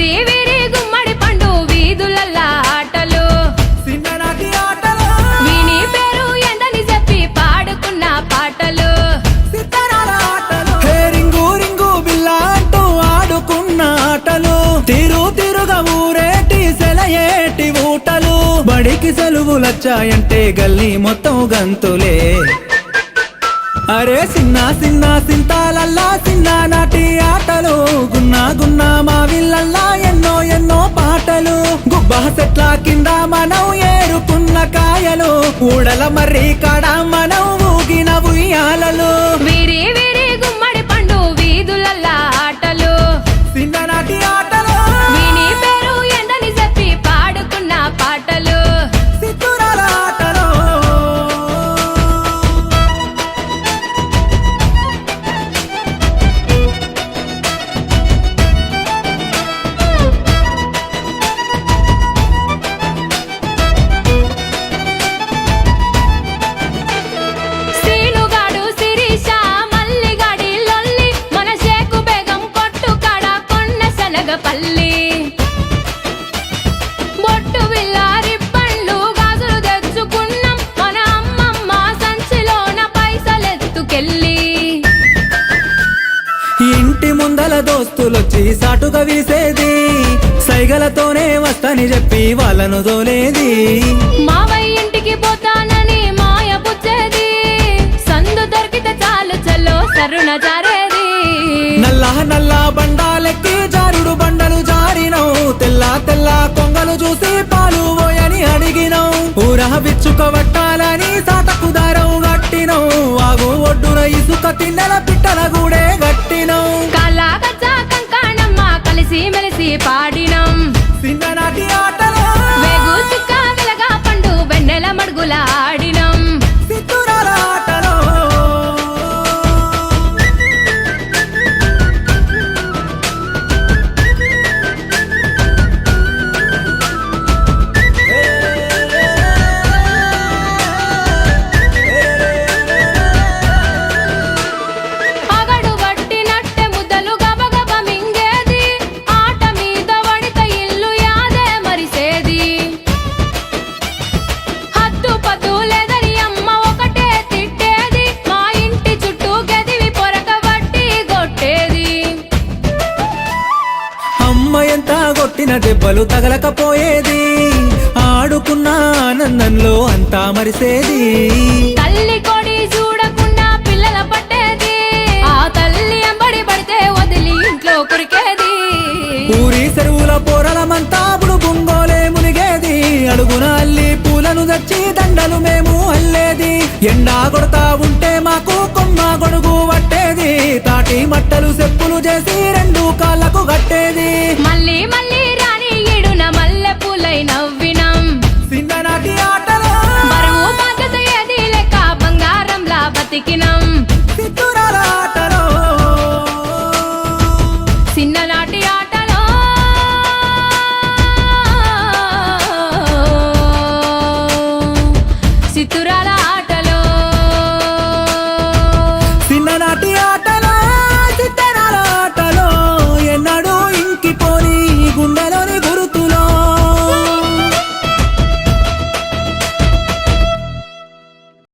వీరి వీరి గుమ్మడి పండు వీధులల్లా ఆటలు చిన్ననాటి ఆటలు వీని పేరు ఎందని చెప్పి పాడుకున్న పాటలు సితారాల ఆటలు హే రింగు రింగు బిల్లా అంటూ ఆడుకున్న ఆటలు తిరు తిరుగా ఊరేటి సెలయేటి ఊటలు బడికి సెలవులొచ్చాయంటే గల్లీ మొత్తం గంతులే అరే సిన్న సిన్న సింతాలల్లా చిన్ననాటి ఆటలు గున్నా గున్నా మా విల్లల్లా ఎన్నో ఎన్నో పాటలు గుబ్బ చెట్ల కింద మనం ఏరుకున్న కాయలు ఊడల మర్రి కాడ మనం ఊగిన ఉయ్యాలలు వీరి వీరి గుమ్మడి పండు వీధులల్లా ఆటలు చిన్ననాటి ఆటలు వీని పేరు ఎందని చెప్పి పాడుకున్న పాటలు సిత్తురాల ఆటలు సీనుగాడు శిరీష మల్లిగాడి లొల్లి మన షేకు బేగం కొట్టు కాడ కొన్న శనగపల్లి బొట్టు విల్లారి పండ్లు గాజులు తెచ్చుకున్నాం మన అమ్మమ్మ సంచిలోన పైసలెత్తుకెళ్ళి ఇంటి ముందల దోస్తులొచ్చి సాటుగా వీసేది సైగలతోనే వస్తని చెప్పి వాళ్ళను దోలేది మావయ్య ఇంటికి పోతానని మాయ పుచ్చేది సందు దొరికితే చాలు చల్లో సరున జారేది నల్ల నల్ల బండాలెక్కి జారుడు బండలు జారినవు తెల్ల తెల్ల కొంగలు చూసి పాలు పోయని అడిగినవు ఊర విచ్చుక వట్టాలని సాటకు దారం గట్టినవు వాగు ఒడ్డున ఇసుక తిన్నెల పిట్టల గూడే గట్టినవు కళాగచ్చ కంకాణమ్మ కలిసి మెలిసి పాడినం చిన్ననాటి ఆటలు వేగు చుక్క వెలగా పండు వెన్నెల మడుగుల ఆడినం సిత్తురాల ఆటలు అగడు వట్టినట్టె ముద్దలు గబగబ మింగేది ఆట మీద వడిత ఇల్లు యాదే మరిసేది హద్దు పద్దు లేదని అమ్మ ఒకటే తిట్టేది మా ఇంటి చుట్టూ గదివి పొరక వట్టి కొట్టేది అమ్మ ఎంత కొట్టిన దెబ్బలు తగలకపోయేది ఆడుకున్న ఆనందంలో అంతా మరిసేది తల్లి కొడి చూడకుండా పిల్లల పట్టేది ఆ తల్లి ఎంబడి పడితే వదిలి ఇంట్లో కురికేది ఊరి చెరువుల పోరలమంతా బుంగోలే మునిగేది అడుగున అల్లి పూలను తెచ్చి దండలు మేము అల్లేది ఎండా కొడతా ఉంటే మాకు కొమ్మ గొడుగు పట్టేది తాటి మట్టలు చెప్పులు చేసి రెండు కాళ్ళకు కట్టేది మళ్ళీ మళ్ళీ రాని ఈడున మల్లె పూలై నవ్వినం చిన్ననాటి ఆటలు బరువు బాధ్యత ఏది లెక్క బంగారంలా బతికినం